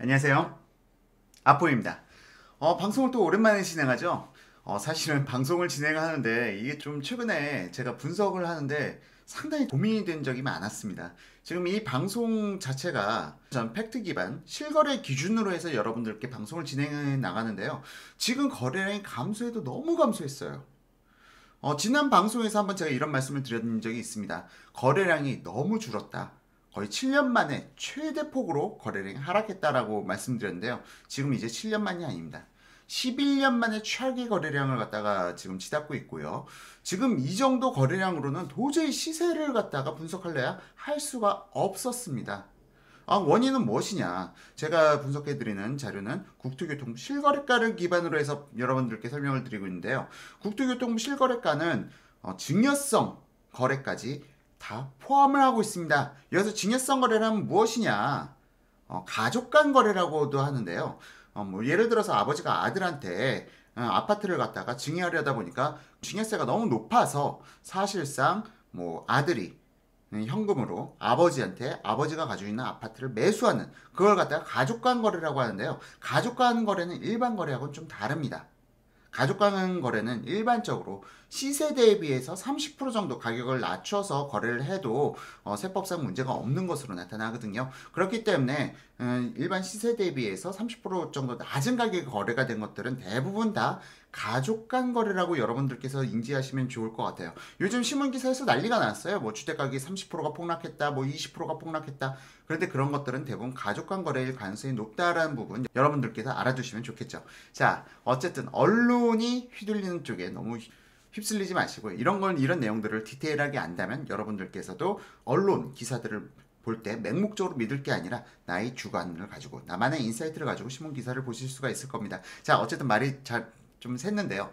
안녕하세요. 아포입니다. 방송을 또 오랜만에 진행하죠. 사실은 방송을 진행하는데 이게 좀 최근에 제가 분석을 하는데 상당히 고민이 된 적이 많았습니다. 지금 이 방송 자체가 전 팩트 기반 실거래 기준으로 해서 여러분들께 방송을 진행해 나가는데요. 지금 거래량이 감소해도 너무 감소했어요. 지난 방송에서 한번 제가 이런 말씀을 드린 적이 있습니다. 거래량이 너무 줄었다. 거의 7년 만에 최대 폭으로 거래량이 하락했다라고 말씀드렸는데요. 지금 이제 7년 만이 아닙니다. 11년 만에 최악의 거래량을 갖다가 지금 치닫고 있고요. 지금 이 정도 거래량으로는 도저히 시세를 갖다가 분석할래야 할 수가 없었습니다. 원인은 무엇이냐? 제가 분석해드리는 자료는 국토교통부 실거래가를 기반으로 해서 여러분들께 설명을 드리고 있는데요. 국토교통부 실거래가는 증여성 거래까지 다 포함을 하고 있습니다. 여기서 증여성 거래라면 무엇이냐? 가족 간 거래라고도 하는데요. 뭐 예를 들어서 아버지가 아들한테 아파트를 갖다가 증여하려다 보니까 증여세가 너무 높아서 사실상 뭐 아들이 현금으로 아버지한테 아버지가 가지고 있는 아파트를 매수하는 그걸 갖다가 가족 간 거래라고 하는데요. 가족 간 거래는 일반 거래하고는 좀 다릅니다. 가족 간 거래는 일반적으로 시세 대비해서 30% 정도 가격을 낮춰서 거래를 해도 세법상 문제가 없는 것으로 나타나거든요. 그렇기 때문에 일반 시세 대비해서 30% 정도 낮은 가격에 거래가 된 것들은 대부분 다 가족 간 거래라고 여러분들께서 인지하시면 좋을 것 같아요. 요즘 신문기사에서 난리가 났어요. 뭐 주택가격이 30%가 폭락했다, 뭐 20%가 폭락했다. 그런데 그런 것들은 대부분 가족 간 거래일 가능성이 높다라는 부분 여러분들께서 알아두시면 좋겠죠. 자, 어쨌든 언론이 휘둘리는 쪽에 너무 휩쓸리지 마시고 이런 내용들을 디테일하게 안다면 여러분들께서도 언론 기사들을 볼 때 맹목적으로 믿을 게 아니라 나의 주관을 가지고 나만의 인사이트를 가지고 신문 기사를 보실 수가 있을 겁니다. 자, 어쨌든 말이 잘 좀 샜는데요.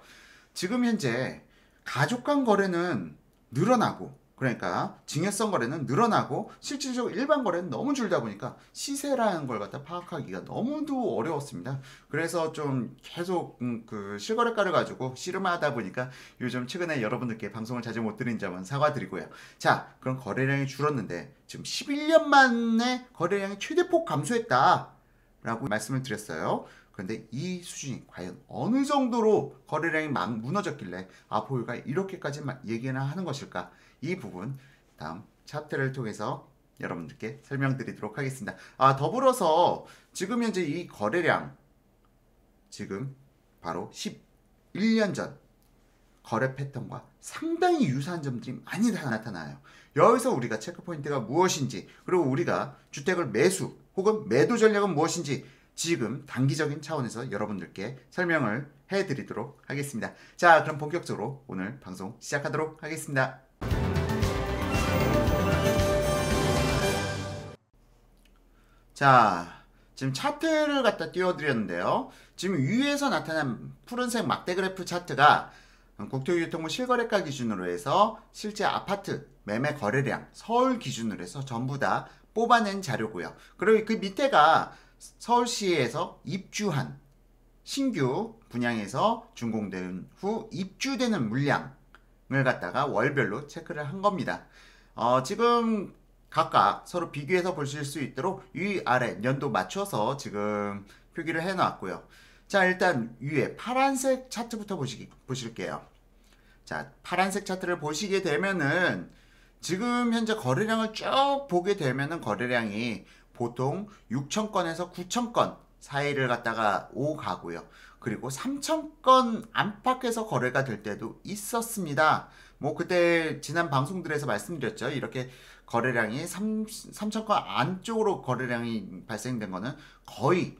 지금 현재 가족 간 거래는 늘어나고 그러니까 증여성 거래는 늘어나고 실질적으로 일반 거래는 너무 줄다 보니까 시세라는 걸 갖다 파악하기가 너무도 어려웠습니다. 그래서 좀 계속 그 실거래가를 가지고 씨름하다 보니까 요즘 최근에 여러분들께 방송을 자주 못 드린 점은 사과드리고요. 자, 그럼 거래량이 줄었는데 지금 11년 만에 거래량이 최대폭 감소했다 라고 말씀을 드렸어요. 그런데 이 수준이 과연 어느 정도로 거래량이 막 무너졌길래 아포유가 이렇게까지 얘기나 하는 것일까? 이 부분 다음 차트를 통해서 여러분들께 설명드리도록 하겠습니다. 더불어서 지금 현재 이 거래량 지금 바로 11년 전 거래 패턴과 상당히 유사한 점들이 많이 나타나요. 여기서 우리가 체크 포인트가 무엇인지 그리고 우리가 주택을 매수 혹은 매도 전략은 무엇인지 지금 단기적인 차원에서 여러분들께 설명을 해드리도록 하겠습니다. 자, 그럼 본격적으로 오늘 방송 시작하도록 하겠습니다. 자, 지금 차트를 갖다 띄워드렸는데요. 지금 위에서 나타난 푸른색 막대 그래프 차트가 국토교통부 실거래가 기준으로 해서 실제 아파트 매매 거래량 서울 기준으로 해서 전부 다 뽑아낸 자료고요. 그리고 그 밑에가 서울시에서 입주한 신규 분양에서 준공된 후 입주되는 물량을 갖다가 월별로 체크를 한 겁니다. 지금 각각 서로 비교해서 보실 수 있도록 위아래 연도 맞춰서 지금 표기를 해 놨고요. 자, 일단 위에 파란색 차트부터 보실게요. 자, 파란색 차트를 보시게 되면은 지금 현재 거래량을 쭉 보게 되면은 거래량이 보통 6,000건에서 9,000건 사이를 갖다가 오가고요. 그리고 3,000건 안팎에서 거래가 될 때도 있었습니다. 뭐 그때 지난 방송들에서 말씀드렸죠. 이렇게 거래량이 3,000건 안쪽으로 거래량이 발생된 거는 거의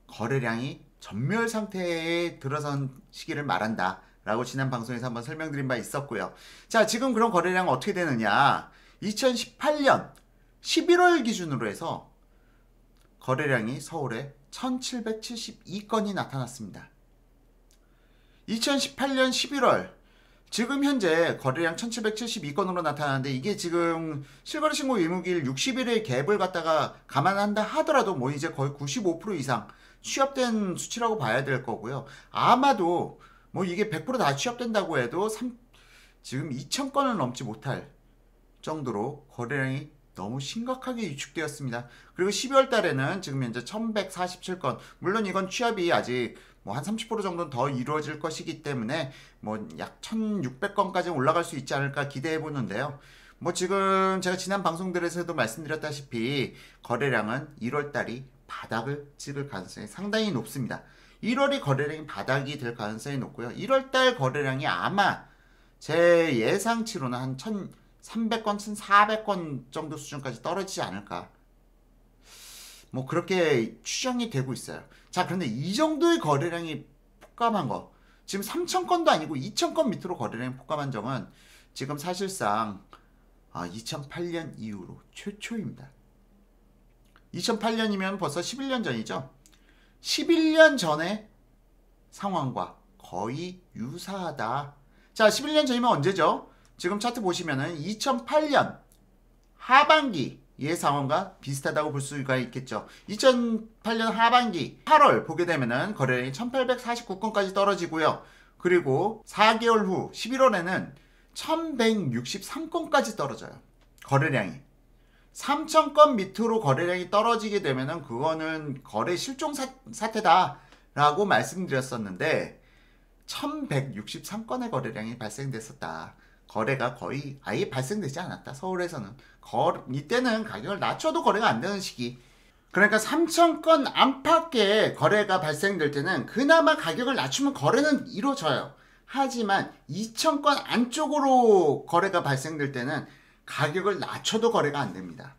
거래량이 전멸 상태에 들어선 시기를 말한다 라고 지난 방송에서 한번 설명드린 바 있었고요. 자, 지금 그런 거래량은 어떻게 되느냐? 2018년 11월 기준으로 해서 거래량이 서울에 1772건이 나타났습니다. 2018년 11월 지금 현재 거래량 1772건으로 나타나는데 이게 지금 실거래 신고 의무기일 60일의 갭을 갖다가 감안한다 하더라도 뭐 이제 거의 95% 이상 취합된 수치라고 봐야 될 거고요. 아마도 뭐 이게 100% 다 취합된다고 해도 지금 2,000건을 넘지 못할 정도로 거래량이 너무 심각하게 위축되었습니다. 그리고 12월 달에는 지금 현재 1147건, 물론 이건 취합이 아직 뭐 한 30% 정도는 더 이루어질 것이기 때문에 뭐 약 1600건까지 올라갈 수 있지 않을까 기대해 보는데요. 뭐 지금 제가 지난 방송들에서도 말씀드렸다시피 거래량은 1월 달이 바닥을 찍을 가능성이 상당히 높습니다. 1월이 거래량이 바닥이 될 가능성이 높고요. 1월 달 거래량이 아마 제 예상치로는 한 1300건, 1400건 정도 수준까지 떨어지지 않을까. 뭐 그렇게 추정이 되고 있어요. 자, 그런데 이 정도의 거래량이 폭감한 거, 지금 3000건도 아니고 2000건 밑으로 거래량이 폭감한 적은 지금 사실상 2008년 이후로 최초입니다. 2008년이면 벌써 11년 전이죠. 11년 전의 상황과 거의 유사하다. 자, 11년 전이면 언제죠? 지금 차트 보시면은 2008년 하반기의 상황과 비슷하다고 볼 수가 있겠죠. 2008년 하반기 8월 보게 되면은 거래량이 1849건까지 떨어지고요. 그리고 4개월 후 11월에는 1163건까지 떨어져요. 거래량이. 3000건 밑으로 거래량이 떨어지게 되면은 그거는 거래 실종 사태다라고 말씀드렸었는데 1163건의 거래량이 발생됐었다. 거래가 거의 아예 발생되지 않았다. 서울에서는. 이때는 가격을 낮춰도 거래가 안 되는 시기. 그러니까 3000건 안팎의 거래가 발생될 때는 그나마 가격을 낮추면 거래는 이루어져요. 하지만 2000건 안쪽으로 거래가 발생될 때는 가격을 낮춰도 거래가 안 됩니다.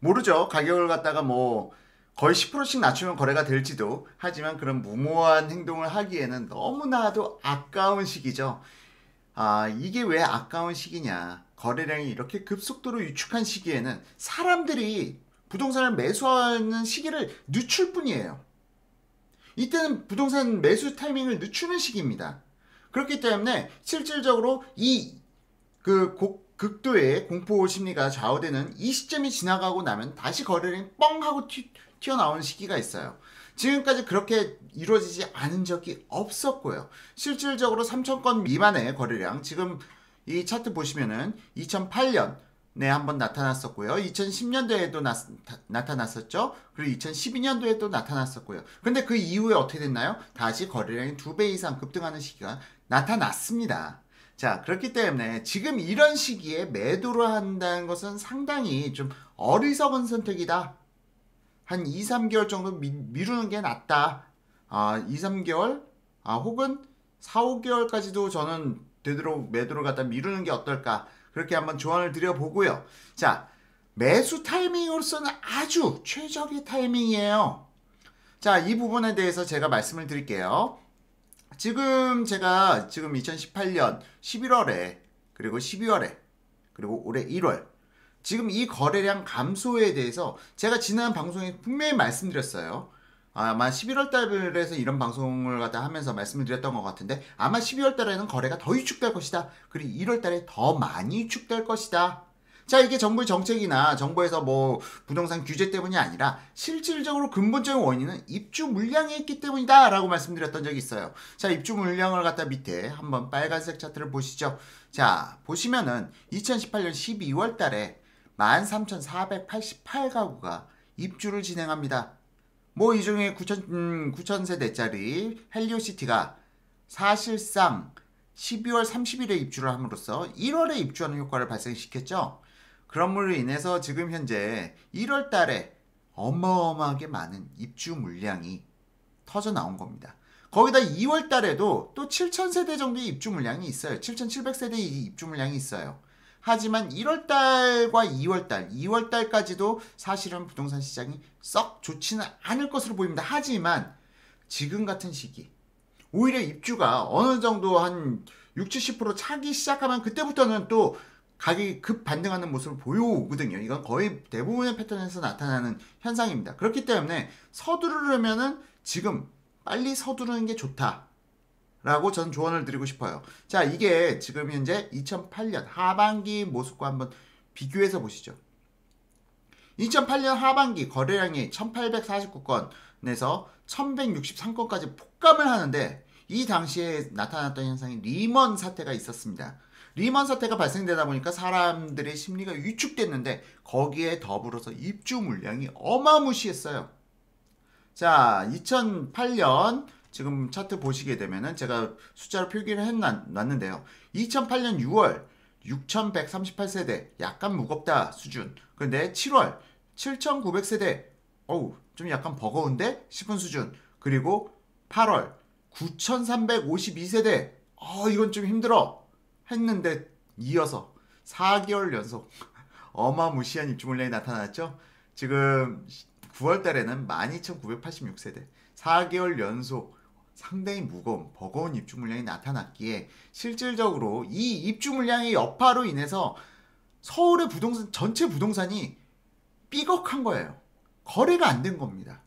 모르죠. 가격을 갖다가 뭐 거의 10%씩 낮추면 거래가 될지도. 하지만 그런 무모한 행동을 하기에는 너무나도 아까운 시기죠. 이게 왜 아까운 시기냐. 거래량이 이렇게 급속도로 위축한 시기에는 사람들이 부동산을 매수하는 시기를 늦출 뿐이에요. 이때는 부동산 매수 타이밍을 늦추는 시기입니다. 그렇기 때문에 실질적으로 극도의 공포 심리가 좌우되는 이 시점이 지나가고 나면 다시 거래량이 뻥 하고 튀어나오는 시기가 있어요. 지금까지 그렇게 이루어지지 않은 적이 없었고요. 실질적으로 3000건 미만의 거래량, 지금 이 차트 보시면은 2008년에 한번 나타났었고요. 2010년도에도 나타났었죠. 그리고 2012년도에도 나타났었고요. 근데 그 이후에 어떻게 됐나요? 다시 거래량이 2배 이상 급등하는 시기가 나타났습니다. 자, 그렇기 때문에 지금 이런 시기에 매도를 한다는 것은 상당히 좀 어리석은 선택이다. 한 2, 3개월 정도 미루는 게 낫다. 2, 3개월 혹은 4, 5개월까지도 저는 되도록 매도를 갖다 미루는 게 어떨까. 그렇게 한번 조언을 드려보고요. 자, 매수 타이밍으로서는 아주 최적의 타이밍이에요. 자, 이 부분에 대해서 제가 말씀을 드릴게요. 지금 제가 2018년 11월에 그리고 12월에 그리고 올해 1월 지금 이 거래량 감소에 대해서 제가 지난 방송에 분명히 말씀드렸어요. 아마 11월 달에서 이런 방송을 갖다 하면서 말씀을 드렸던 것 같은데 아마 12월 달에는 거래가 더 위축될 것이다. 그리고 1월 달에 더 많이 위축될 것이다. 자, 이게 정부의 정책이나 정부에서 뭐 부동산 규제 때문이 아니라 실질적으로 근본적인 원인은 입주 물량이 있기 때문이다 라고 말씀드렸던 적이 있어요. 자, 입주 물량을 갖다 밑에 한번 빨간색 차트를 보시죠. 자, 보시면은 2018년 12월 달에 13,488가구가 입주를 진행합니다. 뭐 이 중에 9,000세대짜리 헬리오시티가 사실상 12월 30일에 입주를 함으로써 1월에 입주하는 효과를 발생시켰죠. 그럼으로 인해서 지금 현재 1월 달에 어마어마하게 많은 입주 물량이 터져 나온 겁니다. 거기다 2월 달에도 또 7,000세대 정도의 입주 물량이 있어요. 7,700세대의 입주 물량이 있어요. 하지만 1월 달과 2월 달, 2월 달까지도 사실은 부동산 시장이 썩 좋지는 않을 것으로 보입니다. 하지만 지금 같은 시기, 오히려 입주가 어느 정도 한 60, 70% 차기 시작하면 그때부터는 또 가격이 급 반등하는 모습을 보여오거든요. 이건 거의 대부분의 패턴에서 나타나는 현상입니다. 그렇기 때문에 서두르려면은 지금 빨리 서두르는 게 좋다 라고 전 조언을 드리고 싶어요. 자, 이게 지금 현재 2008년 하반기 모습과 한번 비교해서 보시죠. 2008년 하반기 거래량이 1849건에서 1163건까지 폭감을 하는데 이 당시에 나타났던 현상이 리먼 사태가 있었습니다. 리먼 사태가 발생되다 보니까 사람들의 심리가 위축됐는데 거기에 더불어서 입주 물량이 어마무시했어요. 자, 2008년 지금 차트 보시게 되면은 제가 숫자로 표기를 해놨는데요. 2008년 6월 6138세대 약간 무겁다 수준. 근데 7월 7900세대 어우 좀 약간 버거운데 싶은 수준. 그리고 8월 9352세대 이건 좀 힘들어 했는데 이어서 4개월 연속 어마무시한 입주 물량이 나타났죠. 지금 9월 달에는 12986세대 4개월 연속 상당히 무거운 버거운 입주 물량이 나타났기에 실질적으로 이 입주 물량의 여파로 인해서 서울의 부동산 전체 부동산이 삐걱한 거예요. 거래가 안 된 겁니다.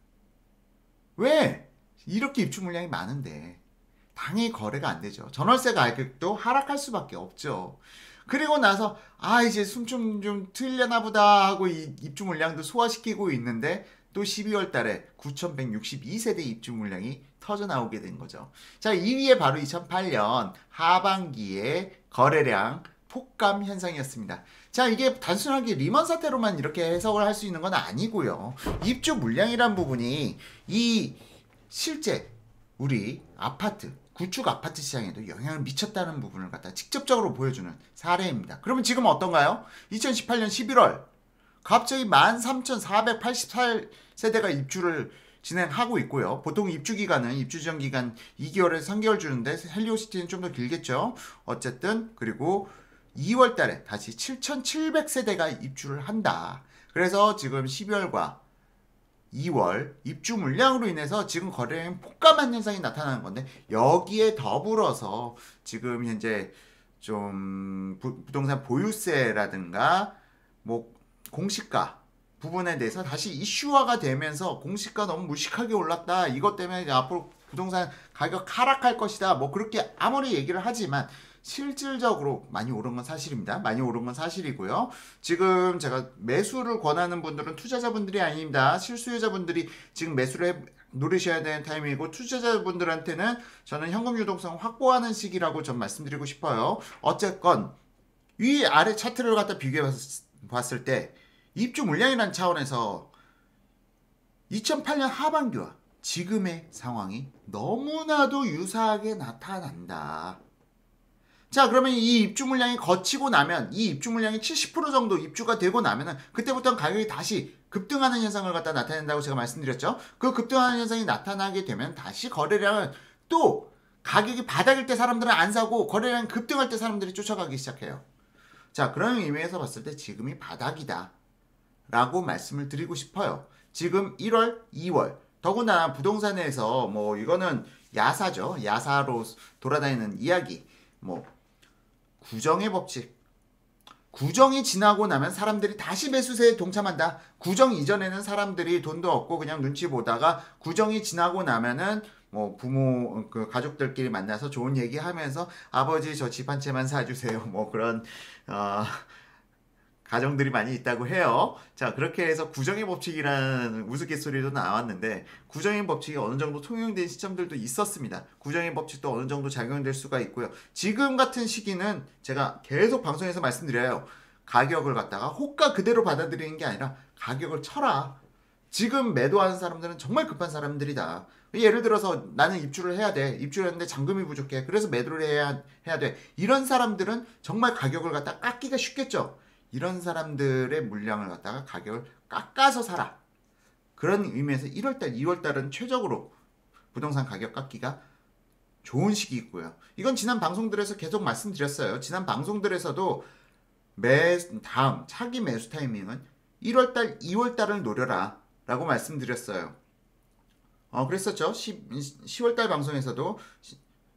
왜? 이렇게 입주 물량이 많은데 당연히 거래가 안 되죠. 전월세 가격도 하락할 수밖에 없죠. 그리고 나서 이제 숨 좀 틀려나 보다 하고 이 입주 물량도 소화시키고 있는데 또 12월 달에 9162세대 입주 물량이 터져 나오게 된 거죠. 자, 2위에 바로 2008년 하반기에 거래량 폭감 현상이었습니다. 자, 이게 단순하게 리먼 사태로만 이렇게 해석을 할 수 있는 건 아니고요. 입주 물량이란 부분이 이 실제 우리 아파트 구축 아파트 시장에도 영향을 미쳤다는 부분을 갖다 직접적으로 보여주는 사례입니다. 그러면 지금 어떤가요? 2018년 11월 갑자기 13,488세대가 입주를 진행하고 있고요. 보통 입주 기간은 입주 지정 기간 2개월에서 3개월 주는데 헬리오시티는 좀 더 길겠죠. 어쨌든 그리고 2월 달에 다시 7,700세대가 입주를 한다. 그래서 지금 12월과 2월 입주 물량으로 인해서 지금 거래량이 폭감한 현상이 나타나는 건데 여기에 더불어서 지금 현재 좀 부동산 보유세라든가 뭐 공시가 부분에 대해서 다시 이슈화가 되면서 공시가 너무 무식하게 올랐다. 이것 때문에 이제 앞으로 부동산 가격 하락할 것이다. 뭐 그렇게 아무리 얘기를 하지만 실질적으로 많이 오른 건 사실입니다. 많이 오른 건 사실이고요. 지금 제가 매수를 권하는 분들은 투자자분들이 아닙니다. 실수요자분들이 지금 매수를 노리셔야 되는 타이밍이고 투자자분들한테는 저는 현금 유동성 확보하는 시기라고 좀 말씀드리고 싶어요. 어쨌건 위 아래 차트를 갖다 비교해 봤을 때 입주 물량이라는 차원에서 2008년 하반기와 지금의 상황이 너무나도 유사하게 나타난다. 자, 그러면 이 입주 물량이 거치고 나면 이 입주 물량이 70% 정도 입주가 되고 나면은 그때부터는 가격이 다시 급등하는 현상을 갖다 나타낸다고 제가 말씀드렸죠. 그 급등하는 현상이 나타나게 되면 다시 거래량은 또 가격이 바닥일 때 사람들은 안 사고 거래량이 급등할 때 사람들이 쫓아가기 시작해요. 자, 그런 의미에서 봤을 때 지금이 바닥이다 라고 말씀을 드리고 싶어요. 지금 1월, 2월 더구나 부동산에서 뭐 이거는 야사죠. 야사로 돌아다니는 이야기. 뭐 구정의 법칙. 구정이 지나고 나면 사람들이 다시 매수세에 동참한다. 구정 이전에는 사람들이 돈도 없고 그냥 눈치 보다가 구정이 지나고 나면은 뭐 부모 그 가족들끼리 만나서 좋은 얘기하면서 아버지 저 집 한 채만 사주세요. 뭐 그런 가정들이 많이 있다고 해요. 자, 그렇게 해서 구정의 법칙이라는 우스갯소리도 나왔는데 구정의 법칙이 어느 정도 통용된 시점들도 있었습니다. 구정의 법칙도 어느 정도 작용될 수가 있고요. 지금 같은 시기는 제가 계속 방송에서 말씀드려요. 가격을 갖다가 호가 그대로 받아들이는 게 아니라 가격을 쳐라. 지금 매도하는 사람들은 정말 급한 사람들이다. 예를 들어서 나는 입주를 해야 돼. 입주를 했는데 잔금이 부족해. 그래서 매도를 해야 돼. 이런 사람들은 정말 가격을 갖다 깎기가 쉽겠죠. 이런 사람들의 물량을 갖다가 가격을 깎아서 사라. 그런 의미에서 1월달, 2월달은 최적으로 부동산 가격 깎기가 좋은 시기이고요. 이건 지난 방송들에서 계속 말씀드렸어요. 지난 방송들에서도 다음 차기 매수 타이밍은 1월달, 2월달을 노려라 라고 말씀드렸어요. 그랬었죠. 10월달 방송에서도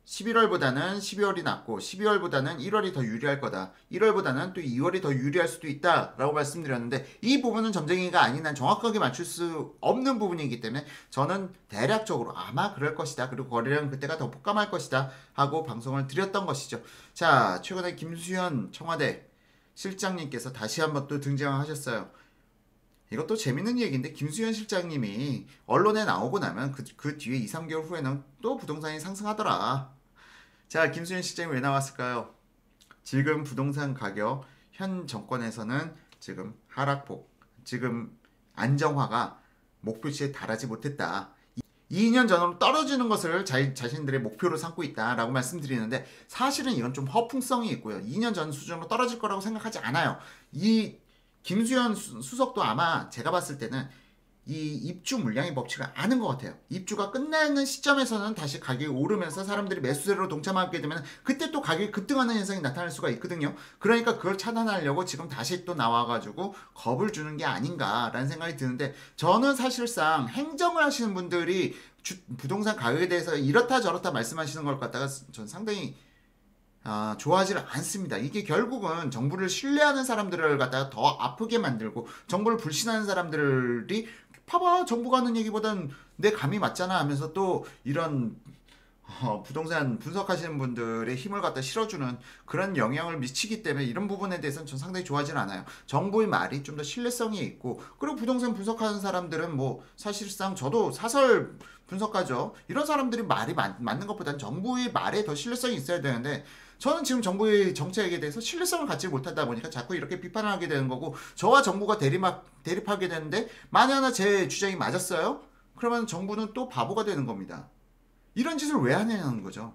11월보다는 12월이 낫고 12월보다는 1월이 더 유리할 거다. 1월보다는 또 2월이 더 유리할 수도 있다 라고 말씀드렸는데 이 부분은 점쟁이가 아닌 난 정확하게 맞출 수 없는 부분이기 때문에 저는 대략적으로 아마 그럴 것이다. 그리고 거래량은 그때가 더 폭감할 것이다 하고 방송을 드렸던 것이죠. 자, 최근에 김수현 청와대 실장님께서 다시 한번 또 등장하셨어요. 이것도 재밌는 얘기인데 김수현 실장님이 언론에 나오고 나면 그 뒤에 2, 3개월 후에는 또 부동산이 상승하더라. 자, 김수현 실장이 왜 나왔을까요? 지금 부동산 가격 현 정권에서는 지금 하락폭, 지금 안정화가 목표치에 달하지 못했다. 2년 전으로 떨어지는 것을 자신들의 목표로 삼고 있다라고 말씀드리는데 사실은 이건 좀 허풍성이 있고요. 2년 전 수준으로 떨어질 거라고 생각하지 않아요. 이 김수현 수석도 아마 제가 봤을 때는 이 입주 물량의 법칙을 아는 것 같아요. 입주가 끝나는 시점에서는 다시 가격이 오르면서 사람들이 매수세로 동참하게 되면 그때 또 가격이 급등하는 현상이 나타날 수가 있거든요. 그러니까 그걸 차단하려고 지금 다시 또 나와가지고 겁을 주는 게 아닌가라는 생각이 드는데 저는 사실상 행정을 하시는 분들이 부동산 가격에 대해서 이렇다 저렇다 말씀하시는 걸 갖다가 전 상당히 좋아하지 않습니다. 이게 결국은 정부를 신뢰하는 사람들을 갖다가 더 아프게 만들고 정부를 불신하는 사람들이 봐봐 정부가 하는 얘기보단 내 감이 맞잖아 하면서 또 이런 부동산 분석하시는 분들의 힘을 갖다 실어주는 그런 영향을 미치기 때문에 이런 부분에 대해서는 전 상당히 좋아하지는 않아요. 정부의 말이 좀 더 신뢰성이 있고 그리고 부동산 분석하는 사람들은 뭐 사실상 저도 사설 분석하죠. 이런 사람들이 말이 맞는 것보다는 정부의 말에 더 신뢰성이 있어야 되는데 저는 지금 정부의 정책에 대해서 신뢰성을 갖지 못하다 보니까 자꾸 이렇게 비판을 하게 되는 거고 저와 정부가 대립하게 되는데 만에 하나 제 주장이 맞았어요? 그러면 정부는 또 바보가 되는 겁니다. 이런 짓을 왜 하냐는 거죠.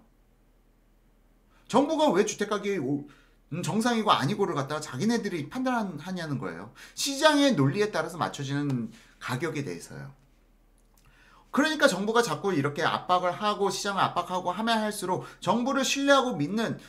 정부가 왜 주택가격이 정상이고 아니고를 갖다가 자기네들이 판단하냐는 거예요. 시장의 논리에 따라서 맞춰지는 가격에 대해서요. 그러니까 정부가 자꾸 이렇게 압박을 하고 시장을 압박하고 하면 할수록 정부를 신뢰하고 믿는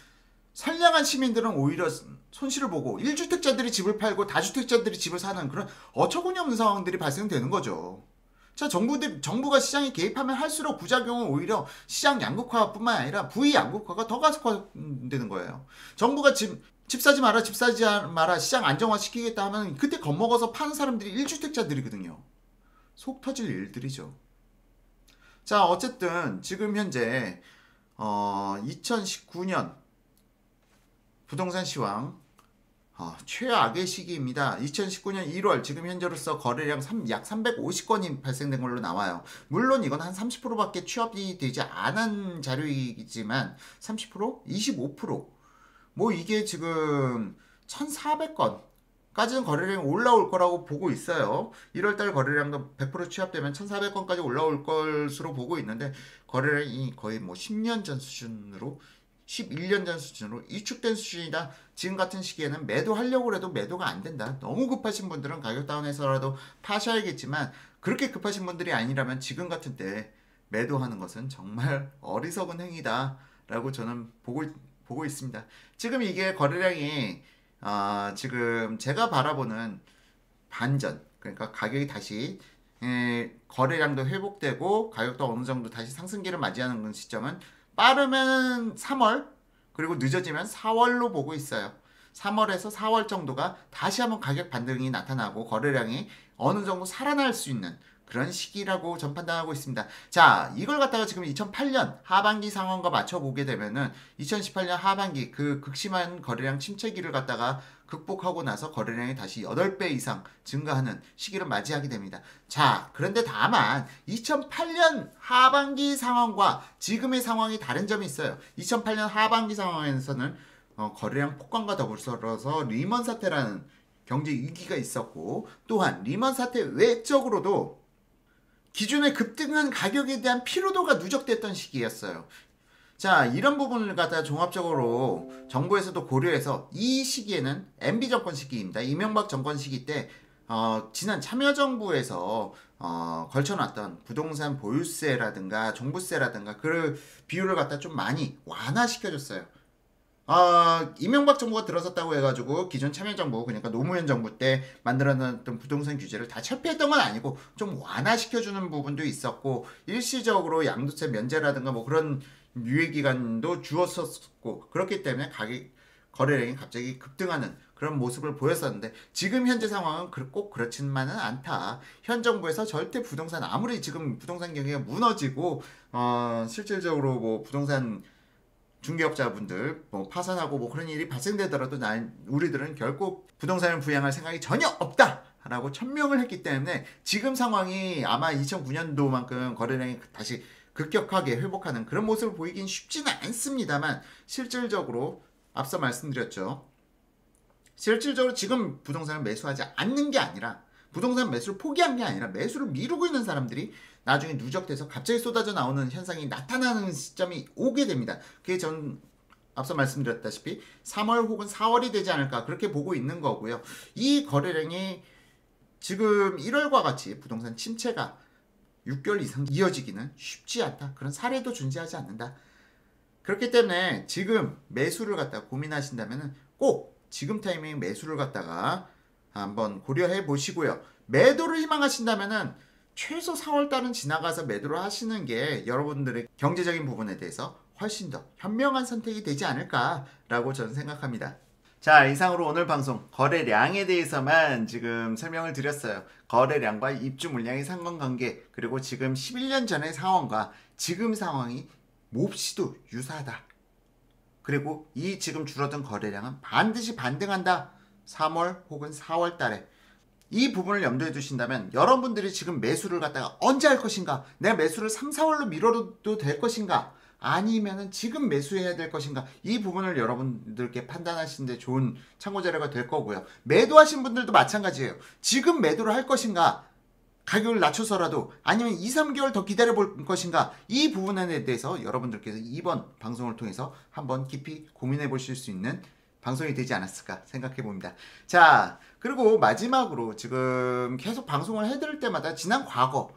선량한 시민들은 오히려 손실을 보고 1주택자들이 집을 팔고 다주택자들이 집을 사는 그런 어처구니 없는 상황들이 발생되는 거죠. 자, 정부가 시장에 개입하면 할수록 부작용은 오히려 시장 양극화뿐만 아니라 부의 양극화가 더 가속화되는 거예요. 정부가 집 사지 마라, 집 사지 마라, 시장 안정화 시키겠다 하면 그때 겁먹어서 파는 사람들이 1주택자들이거든요. 속 터질 일들이죠. 자, 어쨌든 지금 현재 2019년 부동산 시황 최악의 시기입니다. 2019년 1월 지금 현재로서 거래량 약 350건이 발생된 걸로 나와요. 물론 이건 한 30%밖에 취합이 되지 않은 자료이지만 30%? 25%? 뭐 이게 지금 1,400건 까지는 거래량이 올라올 거라고 보고 있어요. 1월달 거래량도 100% 취합되면 1,400건까지 올라올 것으로 보고 있는데 거래량이 거의 뭐 10년 전 수준으로 11년 전 수준으로 위축된 수준이다. 지금 같은 시기에는 매도하려고 해도 매도가 안 된다. 너무 급하신 분들은 가격 다운해서라도 파셔야겠지만 그렇게 급하신 분들이 아니라면 지금 같은 때 매도하는 것은 정말 어리석은 행위다 라고 저는 보고 있습니다. 지금 이게 거래량이 지금 제가 바라보는 반전, 그러니까 가격이 다시 거래량도 회복되고 가격도 어느 정도 다시 상승기를 맞이하는 시점은 빠르면 3월 그리고 늦어지면 4월로 보고 있어요. 3월에서 4월 정도가 다시 한번 가격 반등이 나타나고 거래량이 어느 정도 살아날 수 있는 그런 시기라고 전 판단하고 있습니다. 자, 이걸 갖다가 지금 2008년 하반기 상황과 맞춰보게 되면은 2018년 하반기 그 극심한 거래량 침체기를 갖다가 극복하고 나서 거래량이 다시 8배 이상 증가하는 시기를 맞이하게 됩니다. 자, 그런데 다만 2008년 하반기 상황과 지금의 상황이 다른 점이 있어요. 2008년 하반기 상황에서는 거래량 폭감과 더불어서 리먼 사태라는 경제 위기가 있었고 또한 리먼 사태 외적으로도 기존의 급등한 가격에 대한 피로도가 누적됐던 시기였어요. 자, 이런 부분을 갖다 종합적으로 정부에서도 고려해서 이 시기에는 MB 정권 시기입니다. 이명박 정권 시기 때 지난 참여정부에서 걸쳐놨던 부동산 보유세라든가 종부세라든가 그 비율을 갖다 좀 많이 완화시켜줬어요. 이명박 정부가 들어섰다고 해가지고 기존 참여정부 그러니까 노무현 정부 때 만들어놨던 부동산 규제를 다 철폐했던 건 아니고 좀 완화시켜주는 부분도 있었고 일시적으로 양도세 면제라든가 뭐 그런 유예기간도 주었었고 그렇기 때문에 거래량이 갑자기 급등하는 그런 모습을 보였었는데 지금 현재 상황은 꼭 그렇지만은 않다. 현 정부에서 절대 부동산 아무리 지금 부동산 경기가 무너지고 실질적으로 뭐 부동산 중개업자분들 뭐 파산하고 뭐 그런 일이 발생되더라도 우리들은 결국 부동산을 부양할 생각이 전혀 없다라고 천명을 했기 때문에 지금 상황이 아마 2009년도만큼 거래량이 다시 급격하게 회복하는 그런 모습을 보이긴 쉽지는 않습니다만 실질적으로 앞서 말씀드렸죠. 실질적으로 지금 부동산을 매수하지 않는 게 아니라, 부동산 매수를 포기한 게 아니라 매수를 미루고 있는 사람들이 나중에 누적돼서 갑자기 쏟아져 나오는 현상이 나타나는 시점이 오게 됩니다. 그게 전 앞서 말씀드렸다시피 3월 혹은 4월이 되지 않을까 그렇게 보고 있는 거고요. 이 거래량이 지금 1월과 같이 부동산 침체가 6개월 이상 이어지기는 쉽지 않다. 그런 사례도 존재하지 않는다. 그렇기 때문에 지금 매수를 갖다가 고민하신다면 꼭 지금 타이밍에 매수를 갖다가 한번 고려해 보시고요. 매도를 희망하신다면 최소 4월달은 지나가서 매도를 하시는 게 여러분들의 경제적인 부분에 대해서 훨씬 더 현명한 선택이 되지 않을까라고 저는 생각합니다. 자, 이상으로 오늘 방송 거래량에 대해서만 지금 설명을 드렸어요. 거래량과 입주 물량의 상관관계, 그리고 지금 11년 전의 상황과 지금 상황이 몹시도 유사하다. 그리고 이 지금 줄어든 거래량은 반드시 반등한다. 3월 혹은 4월 달에. 이 부분을 염두에 두신다면 여러분들이 지금 매수를 갖다가 언제 할 것인가? 내가 매수를 3, 4월로 미뤄도 될 것인가? 아니면은 지금 매수해야 될 것인가? 이 부분을 여러분들께 판단하시는데 좋은 참고 자료가 될 거고요. 매도하신 분들도 마찬가지예요. 지금 매도를 할 것인가? 가격을 낮춰서라도, 아니면 2, 3개월 더 기다려 볼 것인가? 이 부분에 대해서 여러분들께서 이번 방송을 통해서 한번 깊이 고민해 보실 수 있는 방송이 되지 않았을까 생각해 봅니다. 자, 그리고 마지막으로 지금 계속 방송을 해드릴 때마다 지난 과거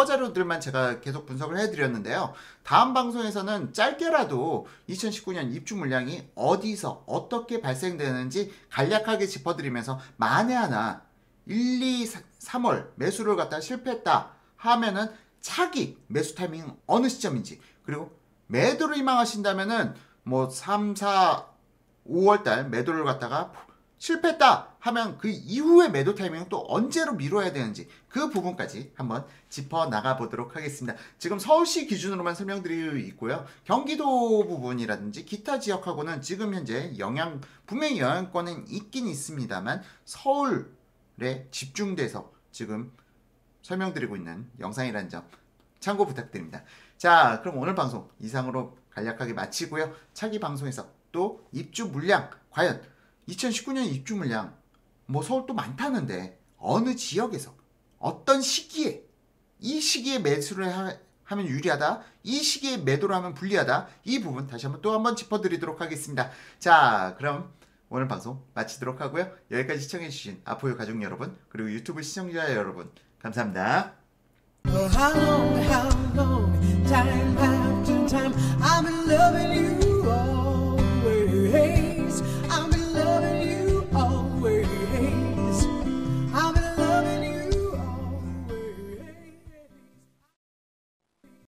자료들만 제가 계속 분석을 해드렸는데요. 다음 방송에서는 짧게라도 2019년 입주 물량이 어디서 어떻게 발생되는지 간략하게 짚어드리면서, 만에 하나 1, 2, 3월 매수를 갖다 실패했다 하면은 차기 매수 타이밍은 어느 시점인지, 그리고 매도를 희망하신다면은 뭐 3, 4, 5월달 매도를 갖다가 실패했다 하면 그 이후의 매도 타이밍은 또 언제로 미뤄야 되는지, 그 부분까지 한번 짚어 나가 보도록 하겠습니다. 지금 서울시 기준으로만 설명드리고 있고요. 경기도 부분이라든지 기타 지역하고는 지금 현재 분명히 영향권은 있긴 있습니다만 서울에 집중돼서 지금 설명드리고 있는 영상이라는 점 참고 부탁드립니다. 자, 그럼 오늘 방송 이상으로 간략하게 마치고요. 차기 방송에서 또 입주 물량, 과연 2019년 입주 물량 뭐 서울 또 많다는데 어느 지역에서 어떤 시기에, 이 시기에 매수를 하면 유리하다, 이 시기에 매도를 하면 불리하다, 이 부분 다시 한번 또 한번 짚어드리도록 하겠습니다. 자, 그럼 오늘 방송 마치도록 하고요. 여기까지 시청해주신 아포유 가족 여러분, 그리고 유튜브 시청자 여러분, 감사합니다.